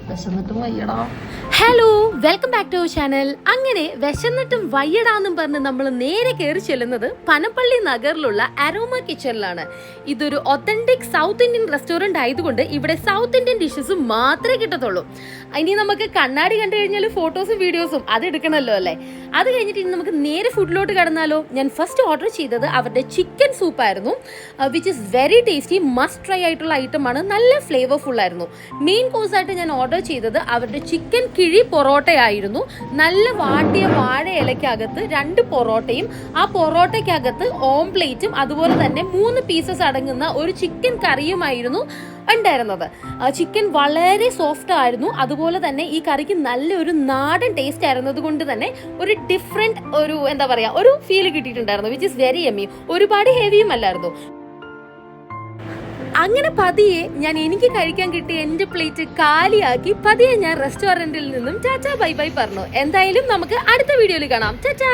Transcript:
വിശന്നിട്ടും വയ്യടാ. Hello, welcome back to our channel. അങ്ങനെ വിശന്നിട്ടും വയ്യടാന്നും പറഞ്ഞ് നമ്മൾ നേരെ കയറി ചെല്ലുന്നത് പനപ്പള്ളി നഗറിലുള്ള അരോമ കിച്ചണിലാണ്. ഇതൊരു ഒത്തന്റിക് സൗത്ത് ഇന്ത്യൻ റെസ്റ്റോറന്റ് ആയതുകൊണ്ട് ഇവിടെ സൗത്ത് ഇന്ത്യൻ ഡിഷസ് മാത്രമേ കിട്ടത്തുള്ളൂ. ഇനി നമുക്ക് കണ്ണാടി കണ്ടു കഴിഞ്ഞാൽ ഫോട്ടോസും വീഡിയോസും അത് എടുക്കണമല്ലോ അല്ലേ. അത് കഴിഞ്ഞിട്ട് ഇനി നമുക്ക് നേരെ ഫുഡിലോട്ട് കടന്നാലോ. ഞാൻ ഫസ്റ്റ് ഓർഡർ ചെയ്തത് അവരുടെ ചിക്കൻ സൂപ്പായിരുന്നു, which is very tasty, must try ആയിട്ടുള്ള ഐറ്റമാണ്. നല്ല ഫ്ലേവർഫുൾ ആയിരുന്നു. മെയിൻ കോഴ്സായിട്ട് ഞാൻ ഓർഡർ ചെയ്തത് അവരുടെ ചിക്കൻ കിഴി പൊറോട്ടയായിരുന്നു. നല്ല വാട്ടിയ വാഴ ഇലയ്ക്കകത്ത് 2 പൊറോട്ടയും ആ പൊറോട്ടയ്ക്കകത്ത് ഓംപ്ലേറ്റും അതുപോലെ തന്നെ 3 പീസസ് അടങ്ങുന്ന ഒരു ചിക്കൻ കറിയുമായിരുന്നു ഉണ്ടായിരുന്നത്. ചിക്കൻ വളരെ സോഫ്റ്റ് ആയിരുന്നു. അതുപോലെ തന്നെ ഈ കറിക്ക് നല്ലൊരു നാടൻ ടേസ്റ്റ് ആയിരുന്നത് കൊണ്ട് തന്നെ ഒരു ഡിഫറെന്റ് ഒരു ഫീൽ കിട്ടിയിട്ടുണ്ടായിരുന്നു, വിച്ച് ഇസ് വെരി യമ്മി. ഒരുപാട് ഹെവിയും അല്ലായിരുന്നു. അങ്ങനെ പതിയെ ഞാൻ എനിക്ക് കഴിക്കാൻ കിട്ടിയ എൻ്റെ പ്ലേറ്റ് കാലിയാക്കി പതിയെ ഞാൻ റെസ്റ്റോറൻറ്റിൽ നിന്നും ടാറ്റാ ബൈ ബൈ പറഞ്ഞു. എന്തായാലും നമുക്ക് അടുത്ത വീഡിയോയിൽ കാണാം. ടാറ്റാ.